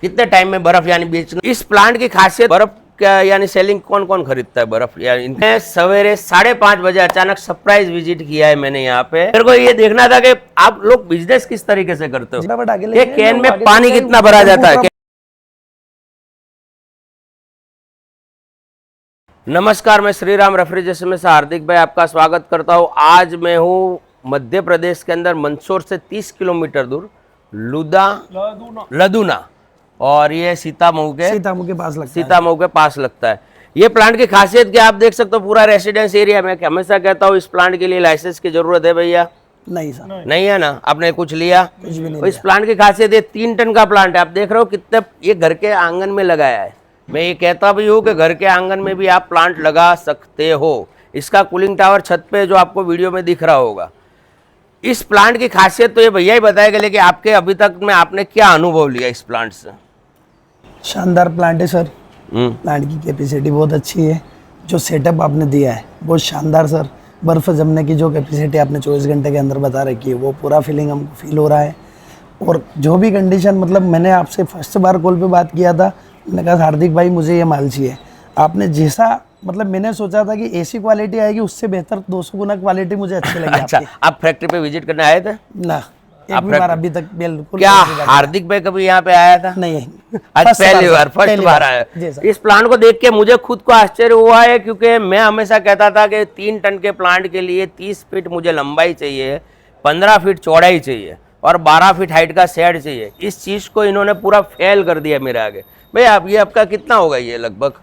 कितने टाइम में बर्फ यानी बेचना। इस प्लांट की खासियत बर्फ क्या यानी सेलिंग कौन कौन खरीदता है बर्फ यानी। मैं सवेरे 5:30 बजे अचानक सरप्राइज विजिट किया है मैंने यहाँ पे। मेरे को ये देखना था कि आप लोग बिजनेस किस तरीके से करते हो, ये कैन में पानी कितना भरा जाता है। नमस्कार, मैं श्रीराम रेफ्रिजरेशन में से हार्दिक भाई आपका स्वागत करता हूँ। आज मैं हूँ मध्य प्रदेश के अंदर मंदसौर से 30 किलोमीटर दूर लदूना और ये सीतामऊ के पास लगता है। ये प्लांट की खासियत क्या आप देख सकते हो, पूरा रेसिडेंस एरिया। मैं हमेशा कहता हूँ इस प्लांट के लिए लाइसेंस की जरूरत है भैया? नहीं सर, नहीं है ना। आपने कुछ लिया? कुछ भी नहीं। तो इस प्लांट की खासियत ये 3 टन का प्लांट है। आप देख रहे हो कितने, ये घर के आंगन में लगाया है। मैं ये कहता भी हूँ कि घर के आंगन में भी आप प्लांट लगा सकते हो। इसका कूलिंग टावर छत पे जो आपको वीडियो में दिख रहा होगा। इस प्लांट की खासियत तो ये भैया ही बताएगा, लेकिन आपके अभी तक में आपने क्या अनुभव लिया इस प्लांट से? शानदार प्लांट है सर। प्लांट की कैपेसिटी बहुत अच्छी है। जो सेटअप आपने दिया है बहुत शानदार सर। बर्फ़ जमने की जो कैपेसिटी आपने 24 घंटे के अंदर बता रखी है वो पूरा फीलिंग हमको फील हो रहा है। और जो भी कंडीशन, मतलब मैंने आपसे फर्स्ट बार कॉल पे बात किया था, मैंने कहा हार्दिक भाई मुझे ये माल चाहिए। आपने जैसा, मतलब मैंने सोचा था कि ऐसी क्वालिटी आएगी, उससे बेहतर 200 गुना क्वालिटी मुझे अच्छी लगी। अच्छा, आप फैक्ट्री पे विजिट करने आए थे? ना, एक भी बार अभी तक बिल्कुल। क्या हार्दिक भाई कभी यहाँ पे आया था? नहीं, आज फर्स्ट बार आया। इस प्लांट को देख के मुझे खुद को आश्चर्य हुआ है, क्योंकि मैं हमेशा कहता था कि 3 टन के प्लांट के लिए 30 फीट मुझे लंबाई चाहिए, 15 फीट चौड़ाई चाहिए और 12 फीट हाइट का शेड चाहिए। इस चीज को इन्होंने पूरा फेल कर दिया मेरे आगे। भाई आप ये आपका कितना होगा ये लगभग?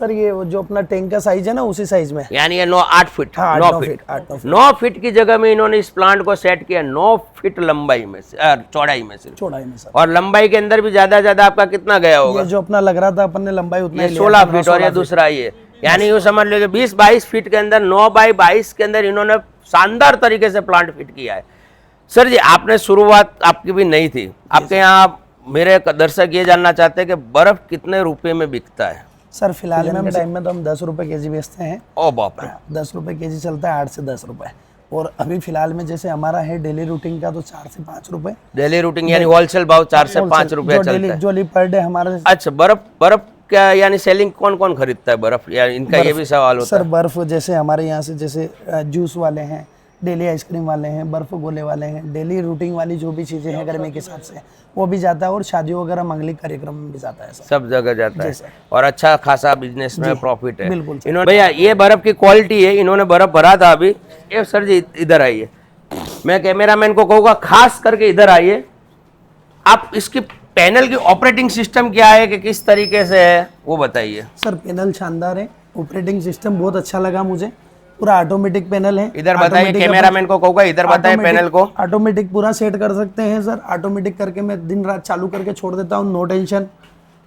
सर ये जो अपना टैंक का साइज है ना, उसी साइज में, यानी ये 8 फीट। हाँ, 9 फीट की जगह में इन्होंने इस प्लांट को सेट किया 9 फीट लंबाई में से, चौड़ाई में से। सर। और लंबाई के अंदर भी ज्यादा आपका कितना गया होगा? ये जो अपना लग रहा था अपन ने लंबाई उतना 16 फीट और ये दूसरा ये, यानी यूँ समझ लो 20-22 फीट के अंदर 9 बाई 22 के अंदर इन्होंने शानदार तरीके से प्लांट फिट किया है। सर जी, आपने शुरुआत आपकी भी नहीं थी। आपके यहाँ मेरे दर्शक ये जानना चाहते हैं कि बर्फ कितने रुपए में बिकता है? सर फिलहाल में टाइम में तो हम 10 रुपए केजी बेचते हैं। ओ बाप रे, 10 रुपए केजी चलता है, 8 से 10 रुपए। और अभी फिलहाल में जैसे हमारा है डेली रूटीन का, तो 4 से 5 रुपए डेली रूटीन, यानी होलसेल भाव 4 से 5 रुपए चलता है जो पर डे हमारे। अच्छा, बर्फ क्या यानी सेलिंग कौन कौन खरीदता है बर्फ? यानी इनका ये भी सवाल होता है। सर बर्फ जैसे हमारे यहाँ से, जैसे जूस वाले हैं, डेली आइसक्रीम वाले हैं, बर्फ गोले वाले हैं, डेली रूटीन वाली जो भी चीज़ें हैं गर्मी के हिसाब से वो भी जाता है। और शादियों वगैरह मंगलिक कार्यक्रम में भी जाता है सर। सब जगह जाता है और अच्छा खासा बिजनेस में प्रॉफिट है। बिल्कुल। इन्होंने भैया ये बर्फ की क्वालिटी है, इन्होंने बर्फ भरा था अभी। ये सर जी इधर आइए, मैं कैमरामैन को कहूँगा खास करके इधर आइए। आप इसकी पैनल की ऑपरेटिंग सिस्टम क्या है कि किस तरीके से है वो बताइए। सर पैनल शानदार है, ऑपरेटिंग सिस्टम बहुत अच्छा लगा मुझे। पूरा ऑटोमेटिक पैनल है। इधर बताइए, कैमरामैन को कहूँगा इधर बताइए पैनल को। ऑटोमेटिक पूरा सेट कर सकते हैं सर। ऑटोमेटिक करके मैं दिन रात चालू करके छोड़ देता हूँ, नो टेंशन।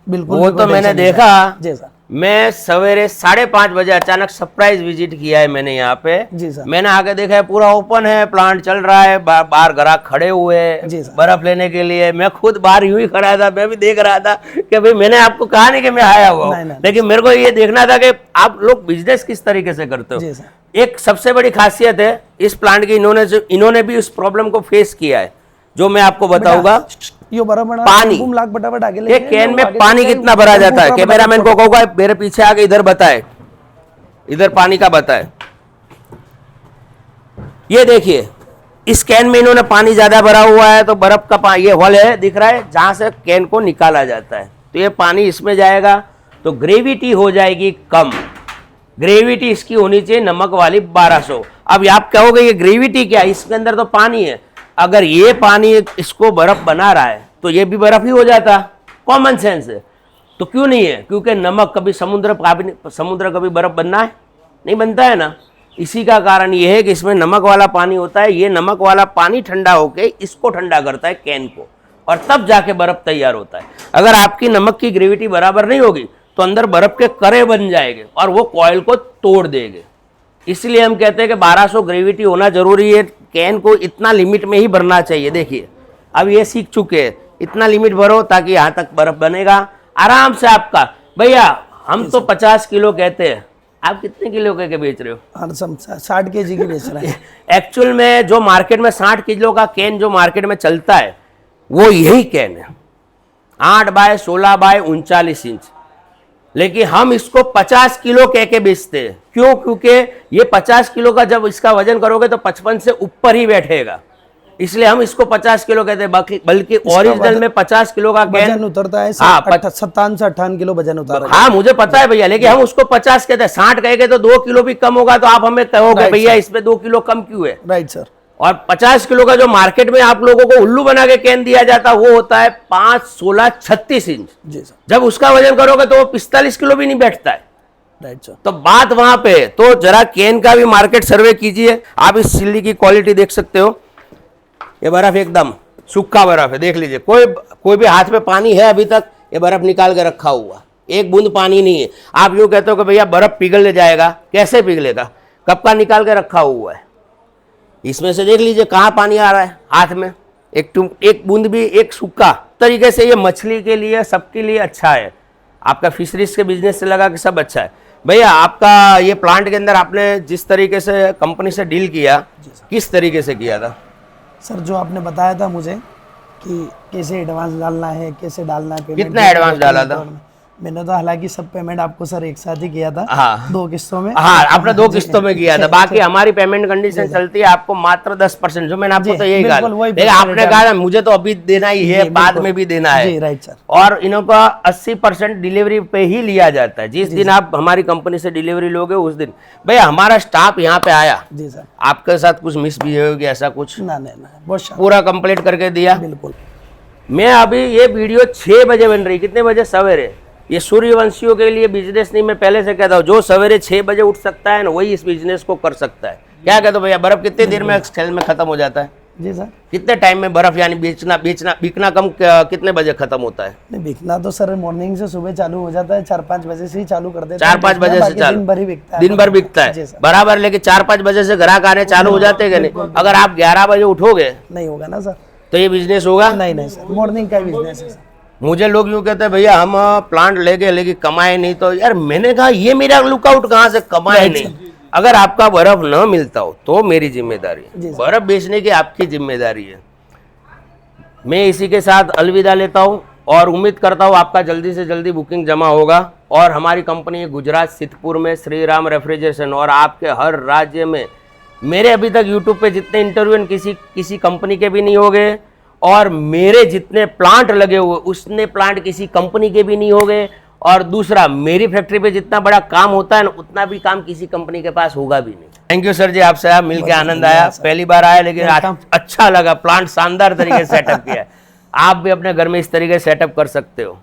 बिल्कुल, वो तो मैंने देखा। जी सर। मैं सवेरे 5:30 बजे अचानक सरप्राइज विजिट किया है मैंने यहाँ पे। जी सर। मैंने आके देखा है पूरा ओपन है, प्लांट चल रहा है, बाहर ग्राहक खड़े हुए जी सर। बर्फ लेने के लिए। मैं खुद बाहर यूं ही खड़ा था, मैं भी देख रहा था कि भाई मैंने आपको कहा नहीं कि मैं आया हुआ हूँ, लेकिन मेरे को ये देखना था कि आप लोग बिजनेस किस तरीके से करते हो। जी सर। एक सबसे बड़ी खासियत है इस प्लांट की, इन्होंने भी उस प्रॉब्लम को फेस किया है जो मैं आपको बताऊंगा। पानी, ये कैन में पानी कितना भरा जाता है? कैमरामैन को कहूँगा मेरे पीछे आके इधर बताए, इधर पानी का बताए। ये देखिए इस कैन में इन्होंने पानी ज्यादा भरा हुआ है, तो बर्फ का ये होल है दिख रहा है जहां से कैन को निकाला जाता है। तो ये पानी इसमें जाएगा तो ग्रेविटी हो जाएगी कम। ग्रेविटी इसकी होनी चाहिए नमक वाली 1200। अब आप कहोगे ये ग्रेविटी क्या है, इसके अंदर तो पानी है। अगर ये पानी इसको बर्फ बना रहा है तो ये भी बर्फ ही हो जाता, कॉमन सेंस है। तो क्यों नहीं है? क्योंकि नमक कभी समुद्र कभी बर्फ बनना है? नहीं बनता है ना। इसी का कारण ये है कि इसमें नमक वाला पानी होता है। ये नमक वाला पानी ठंडा होके इसको ठंडा करता है कैन को, और तब जाके बर्फ तैयार होता है। अगर आपकी नमक की ग्रेविटी बराबर नहीं होगी तो अंदर बर्फ के करे बन जाएंगे और वो कॉइल को तोड़ देंगे। इसलिए हम कहते हैं कि 1200 ग्रेविटी होना जरूरी है। कैन को इतना लिमिट में ही भरना चाहिए। देखिए अब ये सीख चुके हैं, इतना लिमिट भरो ताकि यहाँ तक बर्फ बनेगा आराम से आपका। भैया हम तो 50 किलो कहते हैं, आप कितने किलो के बेच रहे हो? 60 केजी की बेच रहे हैं। एक्चुअल में जो मार्केट में 60 किलो का कैन जो मार्केट में चलता है वो यही कैन है। 8 बाय 16 बाय 39 इंच, लेकिन हम इसको 50 किलो कह के बेचते हैं। क्यों? क्योंकि ये 50 किलो का जब इसका वजन करोगे तो 55 से ऊपर ही बैठेगा, इसलिए हम इसको 50 किलो कहते हैं। बल्कि ओरिजिनल में 50 किलो का वजन कैन उतरता है, हाँ, 57 से 58 किलो वजन उतारा हाँ मुझे पता है भैया, लेकिन हम उसको 50 कहते हैं। 60 कहेंगे तो 2 किलो भी कम होगा, तो आप हमें कहोगे Right, भैया sir. इसमें 2 किलो कम क्यों है। Right sir. और 50 किलो का जो मार्केट में आप लोगों को उल्लू बना के कैन दिया जाता है वो होता है 5, 16, 36 इंच। जी सर। जब उसका वजन करोगे तो वो 45 किलो भी नहीं बैठता है। Right sir. तो बात वहां पे है। तो जरा कैन का भी मार्केट सर्वे कीजिए। आप इस सिल्ली की क्वालिटी देख सकते हो, ये बर्फ एकदम सूखा बर्फ है, देख लीजिए। कोई भी हाथ में पानी है अभी तक, ये बर्फ निकाल के रखा हुआ, एक बूंद पानी नहीं है। आप यूं कहते हो कि भैया बर्फ पिघल जाएगा, कैसे पिघलेगा? कब का निकाल के रखा हुआ है। इसमें से देख लीजिए कहाँ पानी आ रहा है हाथ में, एक बूंद भी, एक सूखा तरीके से। ये मछली के लिए, सबके लिए अच्छा है। आपका फिशरीज के बिजनेस से लगा कि सब अच्छा है। भैया आपका ये प्लांट के अंदर आपने जिस तरीके से कंपनी से डील किया, किस तरीके से किया था? सर जो आपने बताया था मुझे कि कैसे एडवांस डालना है, कैसे डालना है, पेमेंट कितना एडवांस डाला था? मैंने तो हालांकि सब पेमेंट आपको सर एक साथ ही किया था। हाँ। 2 किस्तों में। हाँ, आपने 2 किस्तों में किया था। बाकी हमारी पेमेंट कंडीशन चलती है, आपको मात्र 10%, जो मैंने आपको तो यही कहा। लेकिन आपने कहा मुझे तो अभी देना ही है, बाद में भी देना है। जी राइट सर। और इनका 80% डिलीवरी पे ही लिया जाता है। जिस दिन आप हमारी कंपनी से डिलीवरी लोगे उस दिन भैया हमारा स्टाफ यहाँ पे आया। जी सर। आपके साथ कुछ मिसबिहेव हो गया ऐसा कुछ? ना बहुत शानदार। पूरा कंप्लीट करके दिया। बिल्कुल। मैं अभी ये वीडियो 6 बजे बन रही, कितने बजे? सवेरे। ये सूर्यवंशियों के लिए बिजनेस नहीं, मैं पहले से कहता हूँ, जो सवेरे 6 बजे उठ सकता है ना वही इस बिजनेस को कर सकता है। क्या कहते हो भैया? बर्फ कितने देर में सेल में खत्म हो जाता है? जी सर। कितने टाइम में बर्फ यानी बिकना कम कितने बजे खत्म होता है? नहीं बिकना तो सर मॉर्निंग से सुबह चालू हो जाता है, 4-5 बजे से ही चालू कर देते हैं। 4-5 बजे से चालू, दिन भर ही बिकता है। दिन भर बिकता है बराबर। लेकिन 4-5 बजे से ग्राहक आने चालू हो जाते हैं कि नहीं? अगर आप 11 बजे उठोगे नहीं होगा ना सर, तो ये बिजनेस होगा नहीं सर, मॉर्निंग का बिजनेस है सर। मुझे लोग यूँ कहते हैं भैया हम प्लांट ले गए लेकिन कमाए नहीं। तो यार मैंने कहा ये मेरा लुकआउट कहाँ से, कमाए नहीं। अगर आपका बर्फ न मिलता हो तो मेरी जिम्मेदारी है, बर्फ बेचने की आपकी जिम्मेदारी है। मैं इसी के साथ अलविदा लेता हूँ और उम्मीद करता हूँ आपका जल्दी से जल्दी बुकिंग जमा होगा। और हमारी कंपनी गुजरात सिद्धपुर में श्री राम रेफ्रिजरेशन, और आपके हर राज्य में मेरे अभी तक यूट्यूब पे जितने इंटरव्यू किसी कंपनी के भी नहीं हो गए, और मेरे जितने प्लांट लगे हुए उतने प्लांट किसी कंपनी के भी नहीं हो गए। और दूसरा, मेरी फैक्ट्री पे जितना बड़ा काम होता है ना उतना भी काम किसी कंपनी के पास होगा भी नहीं। थैंक यू सर जी, आपसे आप मिलकर आनंद आया। पहली बार आया लेकिन अच्छा लगा, प्लांट शानदार तरीके से सेटअप किया है। आप भी अपने घर में इस तरीके से सेटअप कर सकते हो।